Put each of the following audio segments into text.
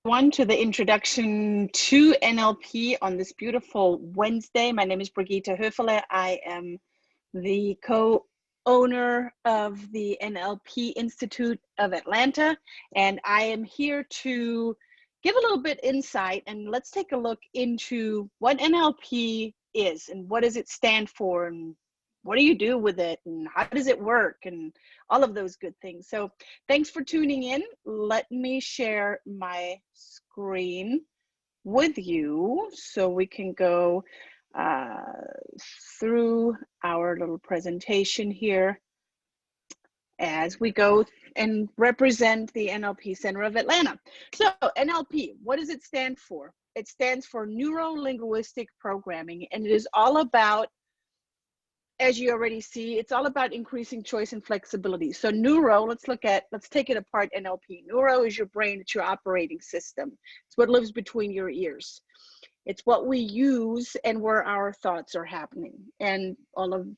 To the introduction to NLP on this beautiful Wednesday. My name is Brigitta Hoeferle. I am the co-owner of the NLP Institute of Atlanta, and I am here to give a little bit insight, and let's take a look into what NLP is and what does it stand for and what do you do with it and how does it work and all of those good things. So thanks for tuning in. Let me share my screen with you so we can go through our little presentation here as we go and represent the NLP Center of Atlanta. So NLP, what does it stand for? It stands for Neuro-Linguistic Programming, and it is all about, as you already see, it's all about increasing choice and flexibility. So neuro, let's take it apart. NLP. Neuro is your brain, it's your operating system. It's what lives between your ears. It's what we use and where our thoughts are happening, and all of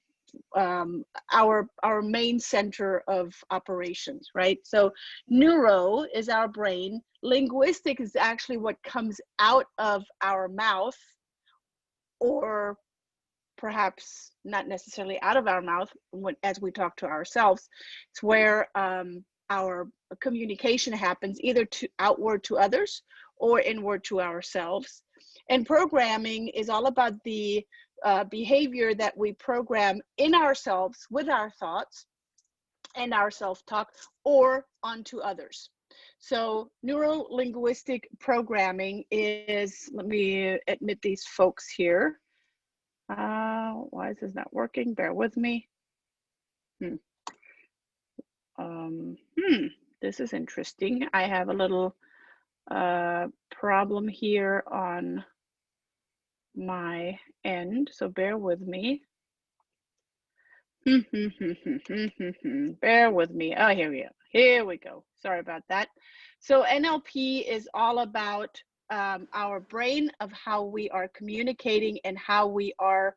our main center of operations, right? So neuro is our brain. Linguistic is actually what comes out of our mouth, or perhaps not necessarily out of our mouth as we talk to ourselves. It's where our communication happens, either outward to others or inward to ourselves. And programming is all about the behavior that we program in ourselves with our thoughts and our self-talk, or onto others. So neuro-linguistic programming is, let me admit these folks here. Why is this not working? Bear with me. This is interesting. I have a little problem here on my end, so bear with me. Bear with me. Oh, here we go. Here we go. Sorry about that. So NLP is all about our brain, of how we are communicating and how we are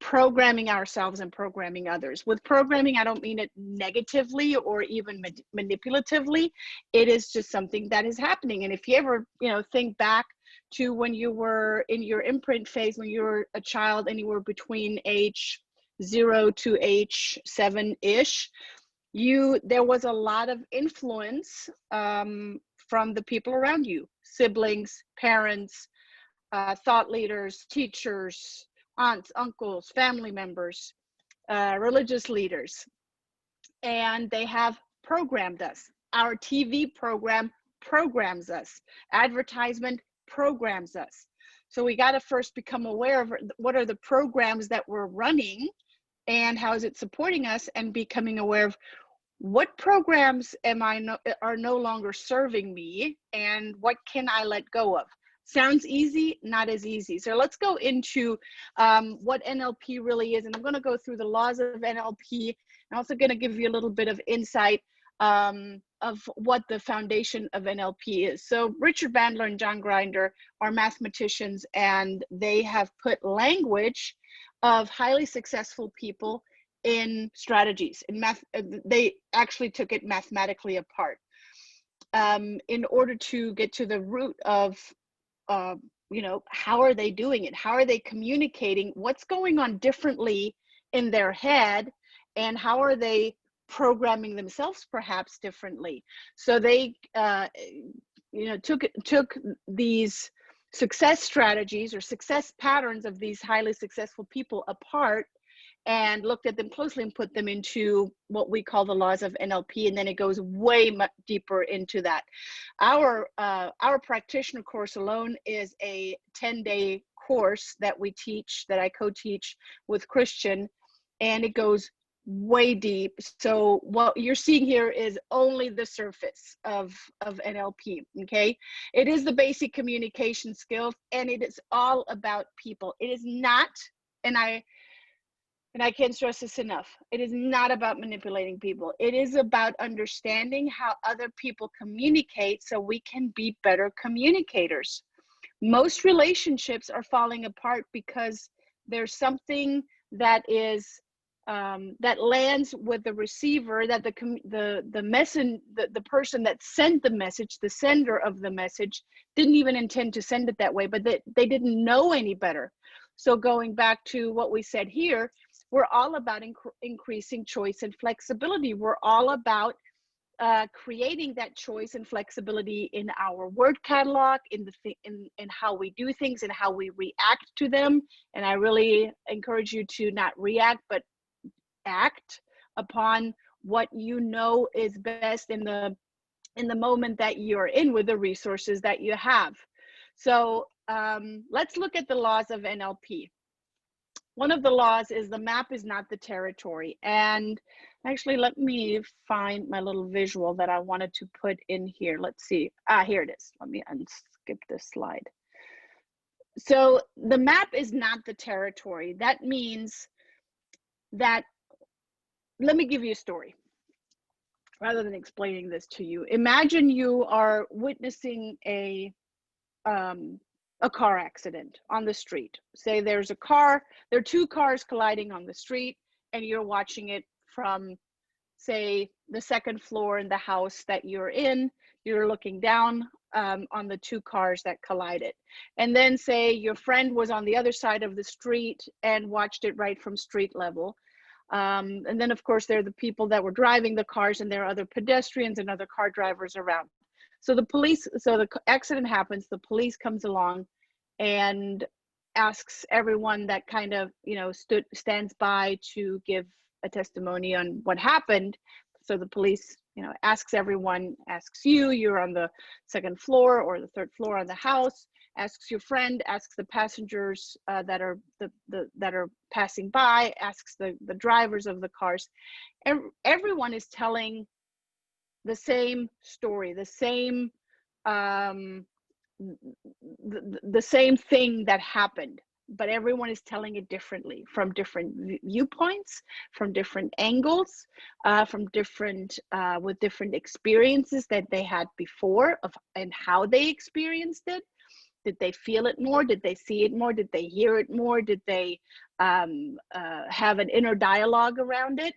programming ourselves and programming others. With programming, I don't mean it negatively or even manipulatively. It is just something that is happening. And if you ever, think back to when you were in your imprint phase, when you were a child and you were between age 0 to age 7-ish, there was a lot of influence from the people around you, siblings, parents, thought leaders, teachers, aunts, uncles, family members, religious leaders, and they have programmed us. Our TV program programs us. Advertisement programs us. So we got to first become aware of what are the programs that we're running and how is it supporting us, and becoming aware of what programs are no longer serving me and what can I let go of. Sounds easy, not as easy. So let's go into what NLP really is. And I'm going to go through the laws of NLP. I'm also going to give you a little bit of insight of what the foundation of NLP is. So Richard Bandler and John Grinder are mathematicians, and they have put language of highly successful people in strategies. In math, they actually took it mathematically apart in order to get to the root of how are they doing it? How are they communicating? What's going on differently in their head? And how are they programming themselves perhaps differently? So they, took these success strategies or success patterns of these highly successful people apart and looked at them closely and put them into what we call the laws of NLP, and then it goes way much deeper into that. Our practitioner course alone is a 10-day course that we teach, that I co-teach with Christian, and it goes way deep. So what you're seeing here is only the surface of NLP, okay? It is the basic communication skills, and it is all about people. It is not, and I can't stress this enough, it is not about manipulating people. It is about understanding how other people communicate so we can be better communicators. Most relationships are falling apart because there's something that is that lands with the receiver, that the person that sent the message, the sender of the message, didn't even intend to send it that way, but they didn't know any better. So going back to what we said here, we're all about increasing choice and flexibility. We're all about creating that choice and flexibility in our word catalog, in how we do things and how we react to them. And I really encourage you to not react, but act upon what you know is best in the moment that you're in with the resources that you have. So let's look at the laws of NLP. One of the laws is the map is not the territory. And actually, let me find my little visual that I wanted to put in here. Let's see. Here it is. Let me unskip this slide. So the map is not the territory. That means that, let me give you a story rather than explaining this to you. Imagine you are witnessing a car accident on the street. Say there are two cars colliding on the street, and you're watching it from, say, the second floor in the house that you're in. You're looking down on the two cars that collided. And then say your friend was on the other side of the street and watched it right from street level. And then of course there are the people that were driving the cars, and there are other pedestrians and other car drivers around. So the accident happens, the police comes along and asks everyone that kind of, stands by to give a testimony on what happened. So the police, asks everyone, asks you're on the second floor or the third floor of the house, asks your friend, asks the passengers that are passing by, asks the drivers of the cars. Everyone is telling the same story, the same same thing that happened, but everyone is telling it differently, from different viewpoints, from different angles, from different with different experiences that they had before and how they experienced it. Did they feel it more? Did they see it more? Did they hear it more? Did they have an inner dialogue around it?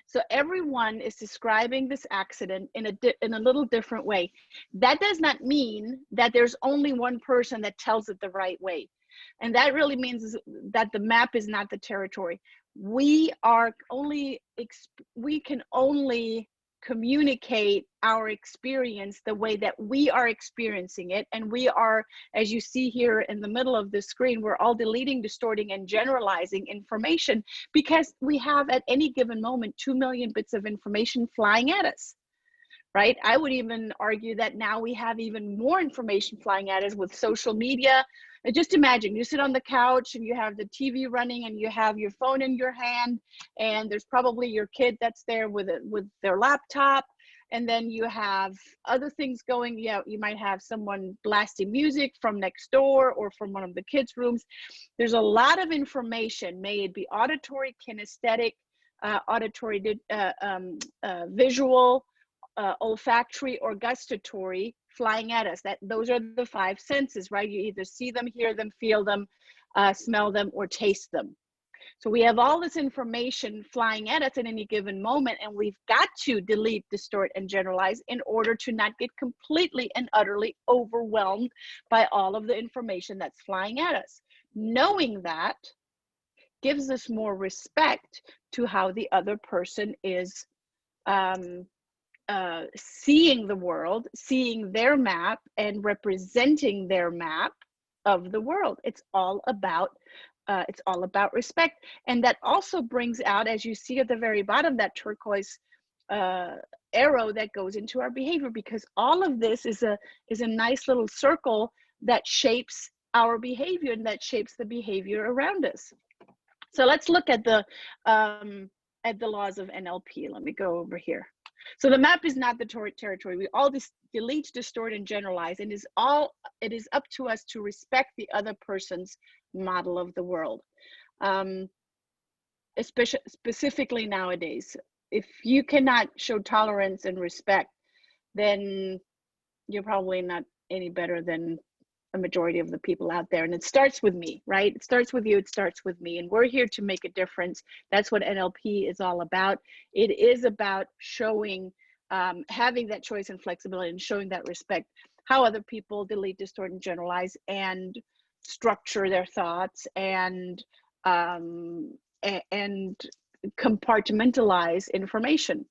So everyone is describing this accident in a little different way. That does not mean that there's only one person that tells it the right way. And that really means that the map is not the territory. We can only communicate our experience the way that we are experiencing it. And we are, as you see here in the middle of the screen, we're all deleting, distorting, and generalizing information, because we have at any given moment 2 million bits of information flying at us, right? I would even argue that now we have even more information flying at us with social media. And just imagine you sit on the couch and you have the TV running and you have your phone in your hand, and there's probably your kid that's there with their laptop, and then you have other things going. Yeah, you might have someone blasting music from next door or from one of the kids' rooms. There's a lot of information, may it be auditory, kinesthetic, auditory, visual, olfactory, or gustatory, flying at us. Those are the 5 senses, right? You either see them, hear them, feel them, smell them, or taste them. So we have all this information flying at us at any given moment, and we've got to delete, distort, and generalize in order to not get completely and utterly overwhelmed by all of the information that's flying at us. Knowing that gives us more respect to how the other person is seeing the world, seeing their map, and representing their map of the world. It's all about respect. And that also brings out, as you see at the very bottom, that turquoise arrow that goes into our behavior, because all of this is a nice little circle that shapes our behavior and that shapes the behavior around us. So let's look at the laws of NLP. Let me go over here. So the map is not the territory. We all delete, distort, and generalize, and it is up to us to respect the other person's model of the world. Especially specifically nowadays, if you cannot show tolerance and respect, then you're probably not any better than a majority of the people out there. And it starts with me, right? It starts with you, it starts with me. And we're here to make a difference. That's what NLP is all about. It is about showing, having that choice and flexibility and showing that respect, how other people delete, distort, and generalize and structure their thoughts and compartmentalize information.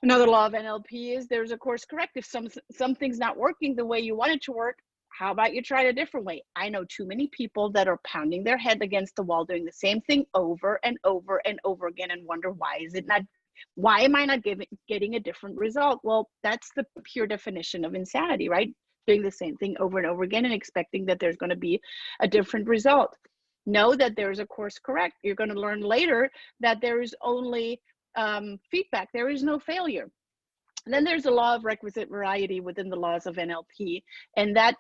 Another law of NLP is there's a course correct. If something's not working the way you want it to work, how about you try it a different way? I know too many people that are pounding their head against the wall, doing the same thing over and over and over again, and wonder why am I not getting a different result? Well, that's the pure definition of insanity, right? Doing the same thing over and over again and expecting that there's going to be a different result. Know that there's a course correct. You're going to learn later that there is only feedback. There is no failure. And then there's a law of requisite variety within the laws of NLP. And that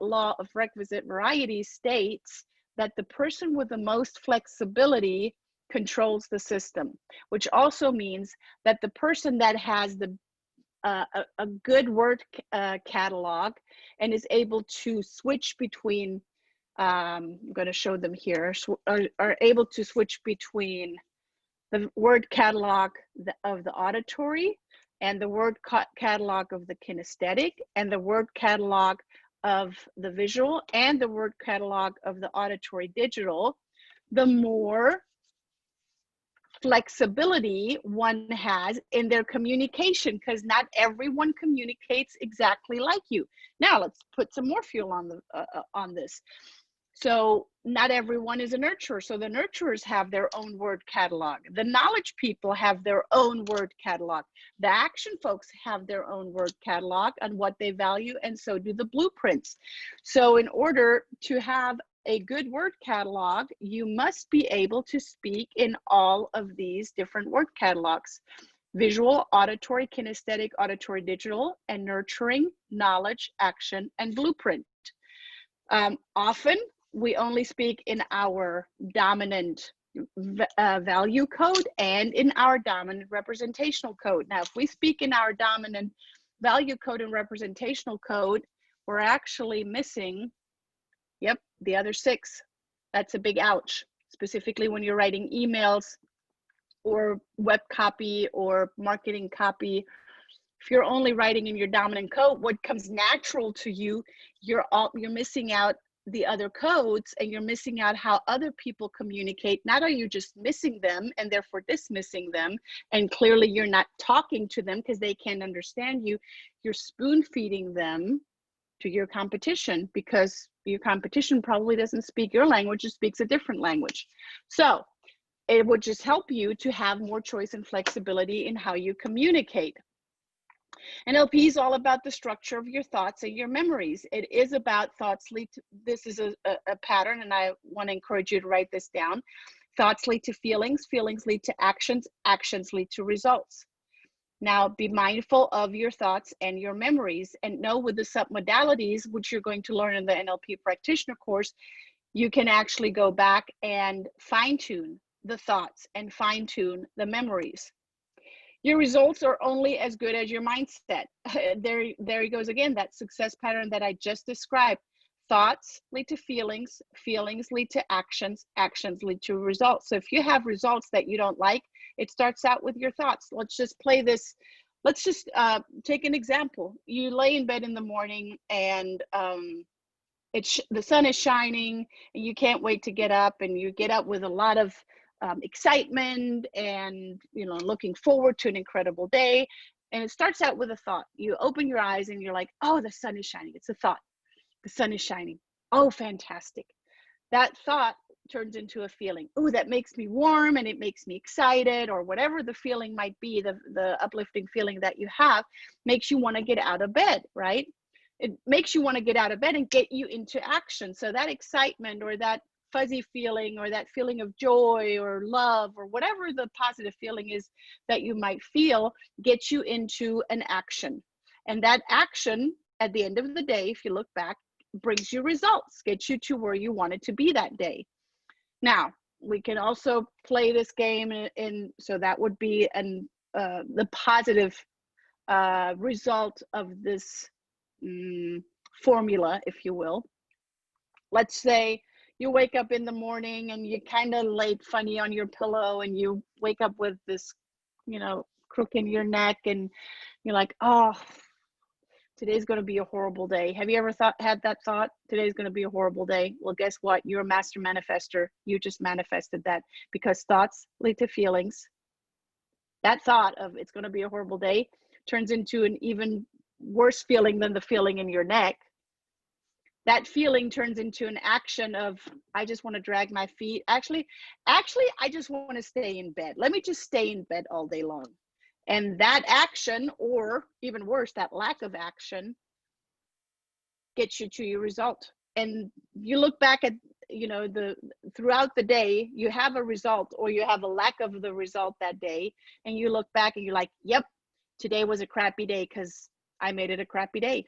law of requisite variety states that the person with the most flexibility controls the system, which also means that the person that has a good word catalog and is able to switch between, I'm going to show them here, are able to switch between the word catalog of the auditory and the word catalog of the kinesthetic and the word catalog of the visual and the word catalog of the auditory digital, the more flexibility one has in their communication, because not everyone communicates exactly like you. Now let's put some more fuel on this. So not everyone is a nurturer. So the nurturers have their own word catalog. The knowledge people have their own word catalog. The action folks have their own word catalog on what they value, and so do the blueprints. So in order to have a good word catalog, you must be able to speak in all of these different word catalogs: visual, auditory, kinesthetic, auditory, digital, and nurturing, knowledge, action, and blueprint. Often we only speak in our dominant value code and in our dominant representational code. Now, if we speak in our dominant value code and representational code, we're actually missing, yep, the other 6. That's a big ouch, specifically when you're writing emails or web copy or marketing copy. If you're only writing in your dominant code, what comes natural to you, you're missing out the other codes, and you're missing out how other people communicate. Not are you just missing them and therefore dismissing them, and clearly you're not talking to them because they can't understand you. You're spoon feeding them to your competition, because your competition probably doesn't speak your language, it speaks a different language. So it would just help you to have more choice and flexibility in how you communicate. NLP is all about the structure of your thoughts and your memories. It is about thoughts lead to, this is a pattern, and I want to encourage you to write this down. Thoughts lead to feelings, feelings lead to actions, actions lead to results. Now, be mindful of your thoughts and your memories, and know with the submodalities, which you're going to learn in the NLP practitioner course, you can actually go back and fine-tune the thoughts and fine-tune the memories. Your results are only as good as your mindset. There he goes again, that success pattern that I just described. Thoughts lead to feelings, feelings lead to actions, actions lead to results. So if you have results that you don't like, it starts out with your thoughts. Let's just play this. Let's just take an example. You lay in bed in the morning and the sun is shining and you can't wait to get up, and you get up with a lot of excitement and looking forward to an incredible day. And it starts out with a thought. You open your eyes and you're like, oh, the sun is shining. It's a thought. The sun is shining. Oh, fantastic. That thought turns into a feeling. Oh, that makes me warm and it makes me excited, or whatever the feeling might be, the uplifting feeling that you have makes you want to get out of bed, right? It makes you want to get out of bed and get you into action. So that excitement or that fuzzy feeling or that feeling of joy or love or whatever the positive feeling is that you might feel gets you into an action. And that action, at the end of the day, if you look back, brings you results, gets you to where you wanted to be that day. Now, we can also play this game, and so that would be the positive result of this formula, if you will. Let's say you wake up in the morning and you kind of laid funny on your pillow and you wake up with this, crook in your neck, and you're like, oh, today's going to be a horrible day. Have you ever had that thought? Today's going to be a horrible day. Well, guess what? You're a master manifester. You just manifested that, because thoughts lead to feelings. That thought of it's going to be a horrible day turns into an even worse feeling than the feeling in your neck. That feeling turns into an action of, I just want to drag my feet. Actually, I just want to stay in bed. Let me just stay in bed all day long. And that action, or even worse, that lack of action, gets you to your result. And you look back at, throughout the day, you have a result or you have a lack of the result that day. And you look back and you're like, yep, today was a crappy day because I made it a crappy day.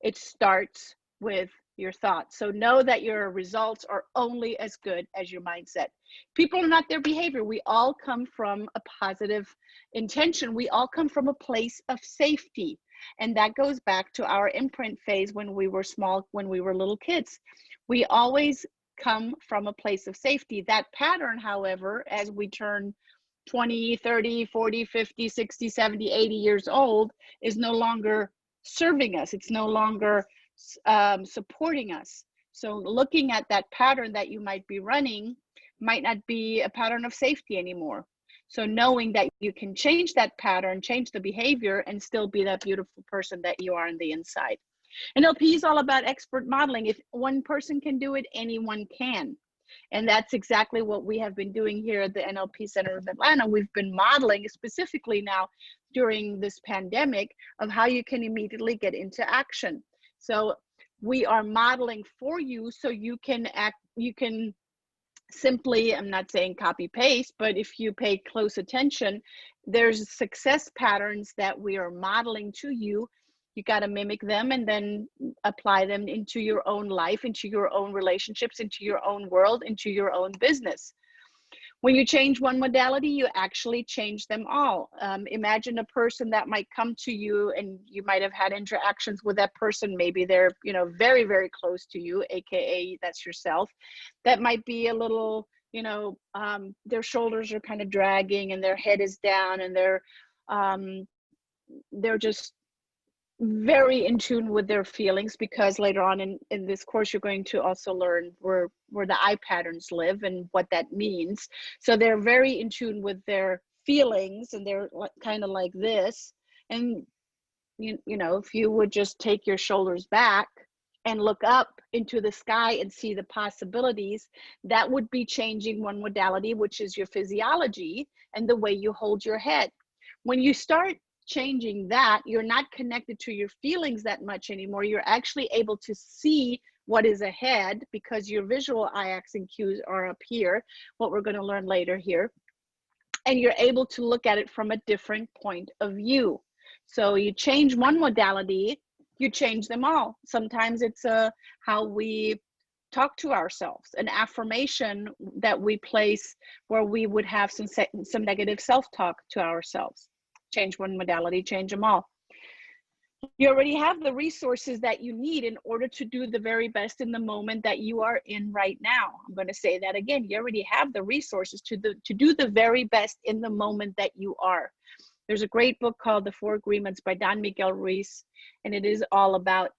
It starts with your thoughts. So know that your results are only as good as your mindset. People are not their behavior. We all come from a positive intention. We all come from a place of safety. And that goes back to our imprint phase when we were small, when we were little kids. We always come from a place of safety. That pattern, however, as we turn 20, 30, 40, 50, 60, 70, 80 years old, is no longer serving us. It's no longer supporting us. So looking at that pattern that you might be running might not be a pattern of safety anymore. So knowing that you can change that pattern, change the behavior, and still be that beautiful person that you are on the inside. NLP is all about expert modeling. If one person can do it, anyone can. And that's exactly what we have been doing here at the NLP Center of Atlanta. We've been modeling specifically now during this pandemic of how you can immediately get into action. So we are modeling for you so you can simply, I'm not saying copy paste, but if you pay close attention, there's success patterns that we are modeling to you. You got to mimic them and then apply them into your own life, into your own relationships, into your own world, into your own business. When you change one modality, you actually change them all. Imagine a person that might come to you and you might have had interactions with that person. Maybe they're, very, very close to you, AKA that's yourself. That might be a little, their shoulders are kind of dragging and their head is down and they're just very in tune with their feelings, because later on in this course, you're going to also learn where the I patterns live and what that means. So they're very in tune with their feelings and they're kind of like this. And, if you would just take your shoulders back and look up into the sky and see the possibilities, that would be changing one modality, which is your physiology and the way you hold your head. When you start changing that, you're not connected to your feelings that much anymore. You're actually able to see what is ahead because your visual eye-accent cues are up here, what we're going to learn later here. And you're able to look at it from a different point of view. So you change one modality, you change them all. Sometimes it's how we talk to ourselves, an affirmation that we place where we would have some negative self-talk to ourselves. Change one modality, change them all. You already have the resources that you need in order to do the very best in the moment that you are in right now. I'm going to say that again. You already have the resources to do the very best in the moment that you are. There's a great book called The 4 Agreements by Don Miguel Ruiz, and it is all about,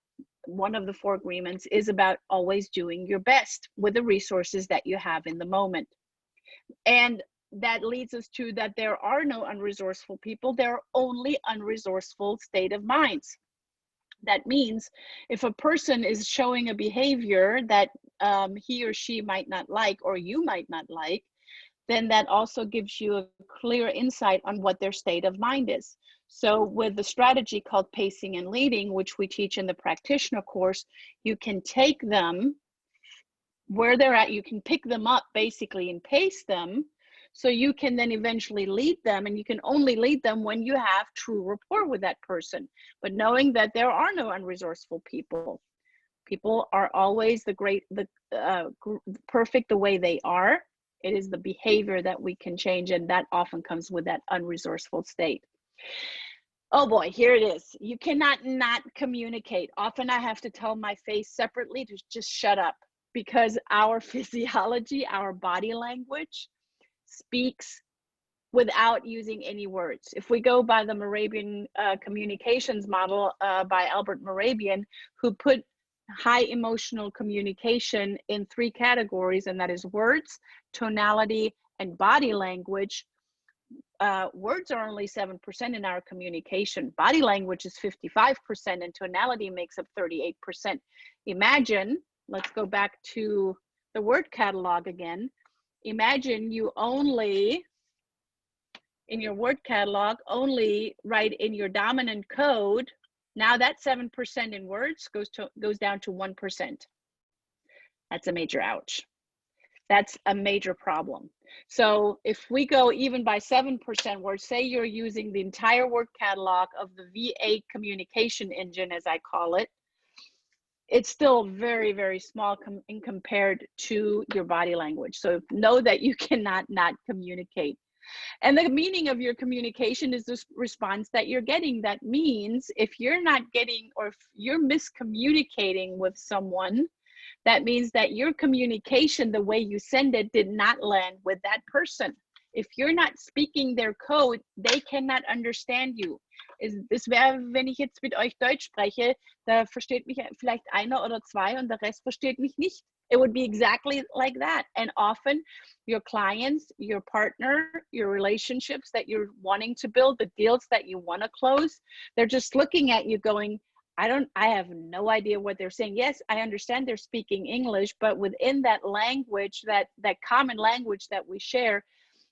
one of the 4 agreements is about always doing your best with the resources that you have in the moment. And that leads us to that there are no unresourceful people. There are only unresourceful state of minds. That means if a person is showing a behavior that he or she might not like, or you might not like, then that also gives you a clear insight on what their state of mind is. So with the strategy called pacing and leading, which we teach in the practitioner course, you can take them where they're at, you can pick them up basically and pace them, so you can then eventually lead them, and you can only lead them when you have true rapport with that person. But knowing that there are no unresourceful people. People are always perfect the way they are. It is the behavior that we can change, and that often comes with that unresourceful state. Oh boy, here it is. You cannot not communicate. Often I have to tell my face separately to just shut up, because our physiology, our body language speaks without using any words. If we go by the Moravian communications model by Albert Moravian, who put high emotional communication in 3 categories, and that is words, tonality, and body language. Words are only 7% in our communication. Body language is 55%, and tonality makes up 38%. Imagine, let's go back to the word catalog again. Imagine you only, in your word catalog, only write in your dominant code. Now that 7% in words goes down to 1%. That's a major ouch. That's a major problem. So if we go even by 7% words, say you're using the entire word catalog of the VA communication engine, as I call it, it's still very, very small in compared to your body language. So know that you cannot not communicate. And the meaning of your communication is this response that you're getting. That means if you're not getting, or if you're miscommunicating with someone, that means that your communication, the way you send it, did not land with that person. If you're not speaking their code, they cannot understand you. Es wäre, wenn ich jetzt mit euch Deutsch spreche, da versteht mich vielleicht einer oder zwei und der Rest versteht mich nicht. It would be exactly like that. And often your clients, your partner, your relationships that you're wanting to build, the deals that you want to close, they're just looking at you going, I have no idea what they're saying. Yes, I understand they're speaking English, but within that language, that common language that we share,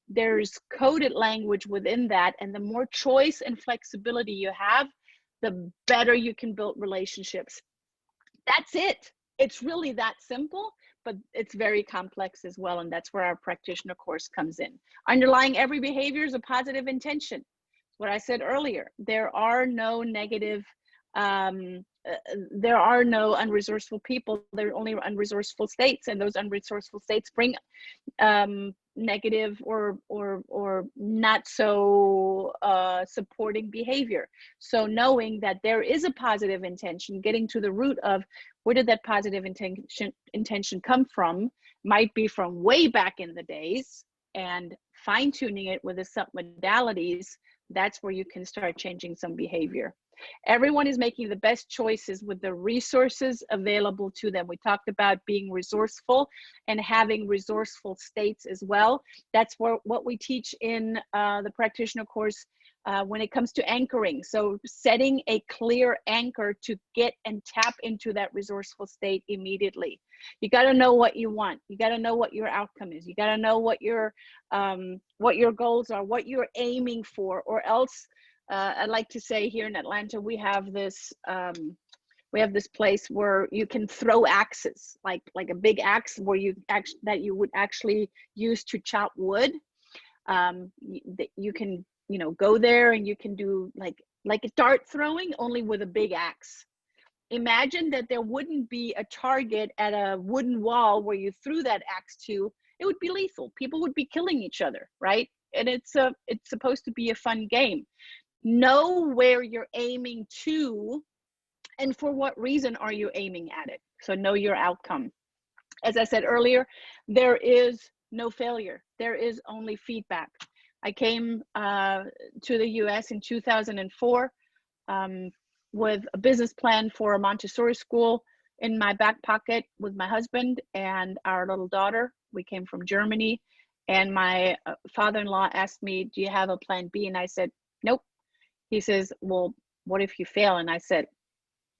there's coded language within that. And the more choice and flexibility you have, the better you can build relationships. That's it. It's really that simple, but it's very complex as well. And that's where our practitioner course comes in. Underlying every behavior is a positive intention. What I said earlier, there are no negative there are no unresourceful people. There are only unresourceful states, and those unresourceful states bring negative or not so supporting behavior. So knowing that there is a positive intention, getting to the root of where did that positive intention come from, might be from way back in the days, and fine-tuning it with the sub-modalities, that's where you can start changing some behavior. Everyone is making the best choices with the resources available to them. We talked about being resourceful and having resourceful states as well. That's what we teach in the practitioner course when it comes to anchoring. So setting a clear anchor to get and tap into that resourceful state immediately. You got to know what you want. You got to know what your outcome is. You got to know what your goals are, what you're aiming for, or else I'd like to say here in Atlanta, we have this place where you can throw axes, like a big axe where that you would actually use to chop wood. You can, go there and you can do like a dart throwing, only with a big axe. Imagine that there wouldn't be a target at a wooden wall where you threw that axe to. It would be lethal. People would be killing each other, right? And it's supposed to be a fun game. Know where you're aiming to and for what reason are you aiming at it. So know your outcome. As I said earlier, there is no failure. There is only feedback. I came to the US in 2004 with a business plan for a Montessori school in my back pocket with my husband and our little daughter. We came from Germany, and my father-in-law asked me, do you have a plan B? And I said, nope. He says, well, what if you fail? And I said,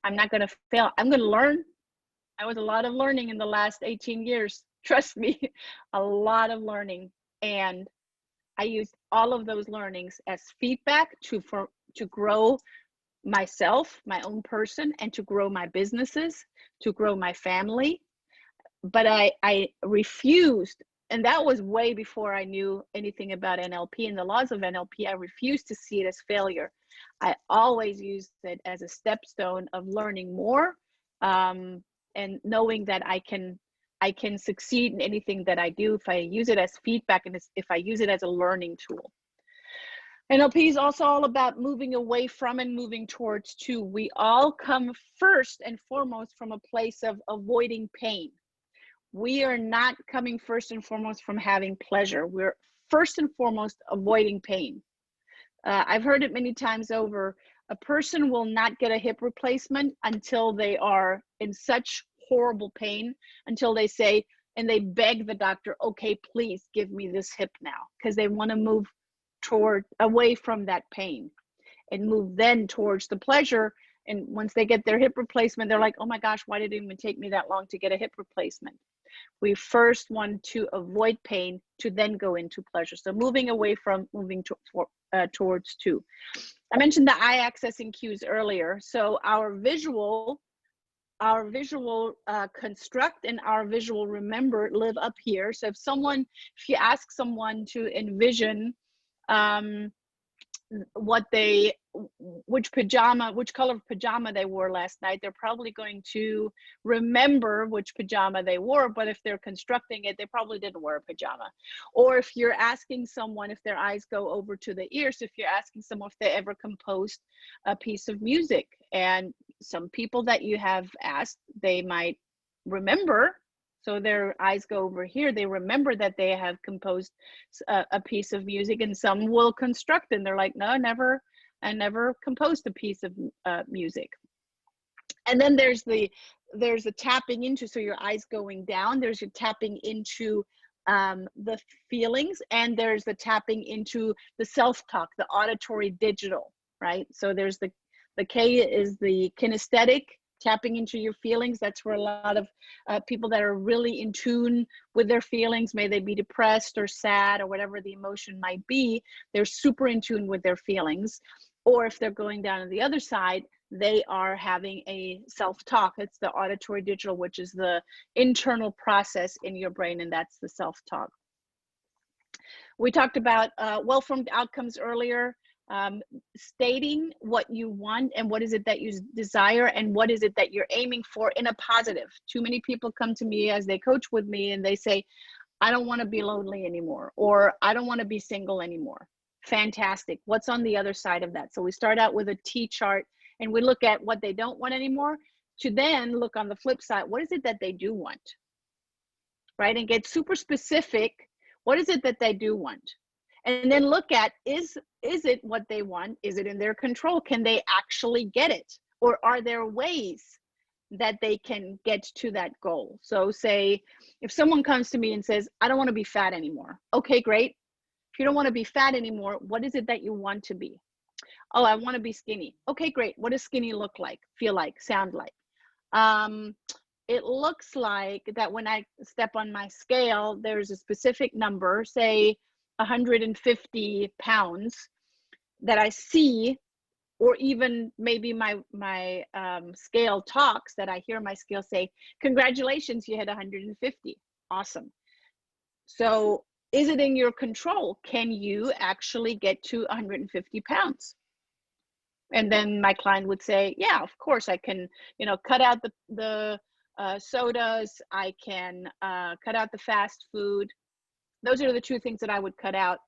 I'm not going to fail. I'm going to learn. I was a lot of learning in the last 18 years. Trust me, a lot of learning. And I used all of those learnings as feedback to grow myself, my own person, and to grow my businesses, to grow my family. But I refused. And that was way before I knew anything about NLP and the laws of NLP. I refused to see it as failure. I always used it as a stepstone of learning more and knowing that I can succeed in anything that I do if I use it as feedback and if I use it as a learning tool. NLP is also all about moving away from and moving towards too. We all come first and foremost from a place of avoiding pain. We are not coming first and foremost from having pleasure. We're first and foremost avoiding pain. I've heard it many times over. A person will not get a hip replacement until they are in such horrible pain, until they say, and they beg the doctor, okay, please give me this hip now, because they want to move away from that pain and move then towards the pleasure. And once they get their hip replacement, they're like, oh my gosh, why did it even take me that long to get a hip replacement? We first want to avoid pain to then go into pleasure. So moving away from, moving towards to. I mentioned the eye accessing cues earlier. So our visual construct and our visual remember live up here. So if you ask someone to envision which color of pajama they wore last night, they're probably going to remember which pajama they wore, but if they're constructing it, they probably didn't wear a pajama. Or if you're asking someone, if their eyes go over to the ears, if you're asking someone if they ever composed a piece of music, and some people that you have asked, they might remember. So their eyes go over here, they remember that they have composed a piece of music, and some will construct and they're like, no, I never composed a piece of music. And then there's the tapping into, so your eyes going down, there's your tapping into the feelings, and there's the tapping into the self-talk, the auditory digital, right? So there's the K is the kinesthetic, tapping into your feelings. That's where a lot of people that are really in tune with their feelings, may they be depressed or sad or whatever the emotion might be, they're super in tune with their feelings. Or if they're going down on the other side, they are having a self-talk. It's the auditory digital, which is the internal process in your brain, and that's the self-talk. We talked about well-formed outcomes earlier. Stating what you want and what is it that you desire and what is it that you're aiming for in a positive. Too many people come to me as they coach with me and they say, I don't want to be lonely anymore, or I don't want to be single anymore. Fantastic. What's on the other side of that? So we start out with a T chart and we look at what they don't want anymore, to then look on the flip side, what is it that they do want, right? And get super specific. What is it that they do want? And then look at, is it what they want? Is it in their control? Can they actually get it? Or are there ways that they can get to that goal? So say, if someone comes to me and says, I don't want to be fat anymore. Okay, great. If you don't want to be fat anymore, what is it that you want to be? Oh, I want to be skinny. Okay, great. What does skinny look like, feel like, sound like? It looks like that when I step on my scale, there's a specific number, say 150 pounds, that I see, or even maybe my scale talks, that I hear my scale say, congratulations, you hit 150. Awesome. So is it in your control? Can you actually get to 150 pounds? And then my client would say, yeah, of course I can, cut out the sodas. I can cut out the fast food. Those are the two things that I would cut out,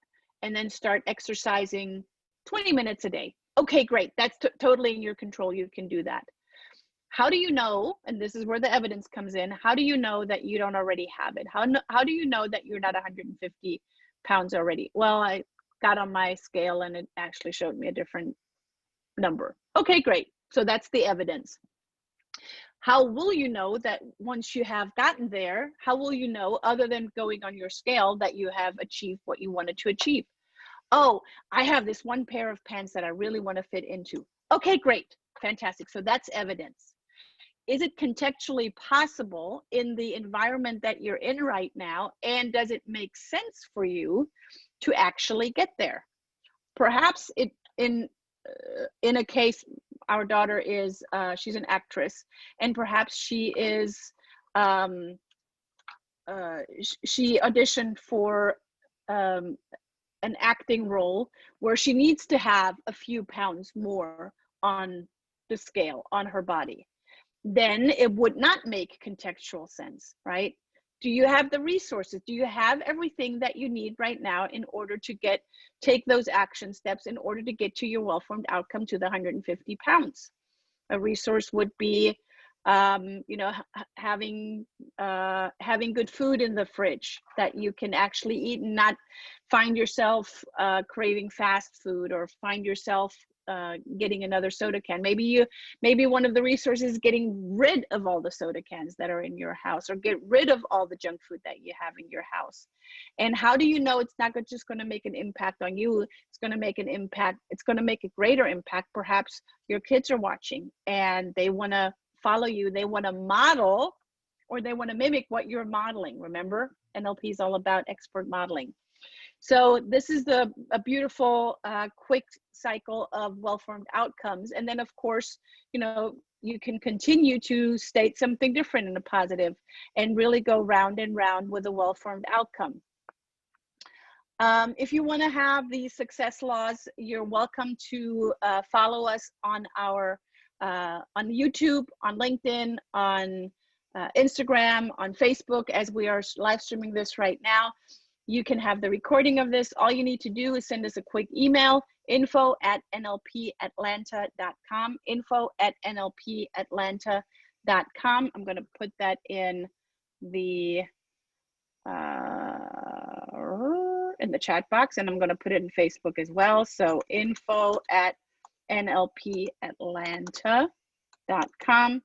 and then start exercising 20 minutes a day. Okay, great. That's totally in your control. You can do that. How do you know, and this is where the evidence comes in, how do you know that you don't already have it? How do you know that you're not 150 pounds already? Well, I got on my scale and it actually showed me a different number. Okay, great. So that's the evidence. How will you know that once you have gotten there, how will you know, other than going on your scale, that you have achieved what you wanted to achieve? Oh, I have this one pair of pants that I really want to fit into. Okay, great. Fantastic. So that's evidence. Is it contextually possible in the environment that you're in right now? And does it make sense for you to actually get there? Perhaps in a case, our daughter is, she's an actress, and perhaps she is, she auditioned for an acting role where she needs to have a few pounds more on the scale on her body. Then it would not make contextual sense, right? Do you have the resources? Do you have everything that you need right now in order to take those action steps in order to get to your well-formed outcome to the 150 pounds? A resource would be, you know, having good food in the fridge that you can actually eat and not find yourself craving fast food, or find yourself getting another soda can. Maybe one of the resources is getting rid of all the soda cans that are in your house, or get rid of all the junk food that you have in your house. And how do you know it's not just going to make an impact on you? It's going to make an impact. It's going to make a greater impact. Perhaps your kids are watching and they want to follow you. They want to model, or they want to mimic what you're modeling. Remember, NLP is all about expert modeling. So this is a beautiful, quick cycle of well-formed outcomes. And then, of course, you know, you can continue to state something different in a positive and really go round and round with a well-formed outcome. If you want to have these success laws, you're welcome to follow us on our on YouTube, on LinkedIn, on Instagram, on Facebook, as we are live streaming this right now. You can have the recording of this. All you need to do is send us a quick email, info@nlpatlanta.com, info@nlpatlanta.com. I'm going to put that in the chat box, and I'm going to put it in Facebook as well. So info@nlpatlanta.com.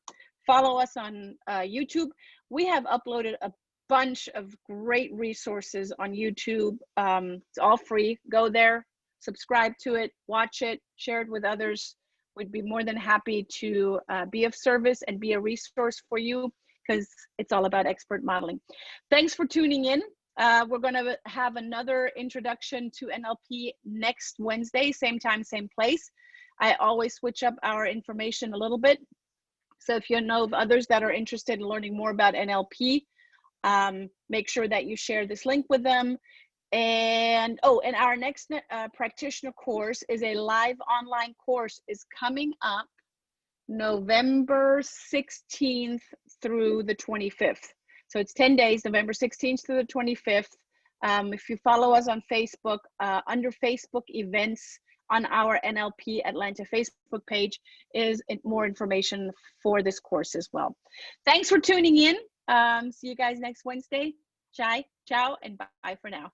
Follow us on YouTube. We have uploaded a bunch of great resources on YouTube. It's all free. Go there, subscribe to it, watch it, share it with others. We'd be more than happy to be of service and be a resource for you, because it's all about expert modeling. Thanks for tuning in. We're going to have another introduction to NLP next Wednesday, same time, same place. I always switch up our information a little bit. So if you know of others that are interested in learning more about NLP, make sure that you share this link with them. And and our next practitioner course is a live online course, is coming up November 16th through the 25th. So it's 10 days, November 16th through the 25th. If you follow us on Facebook, under Facebook events on our NLP Atlanta Facebook page is more information for this course as well. Thanks for tuning in. See you guys next Wednesday. Ciao, and bye for now.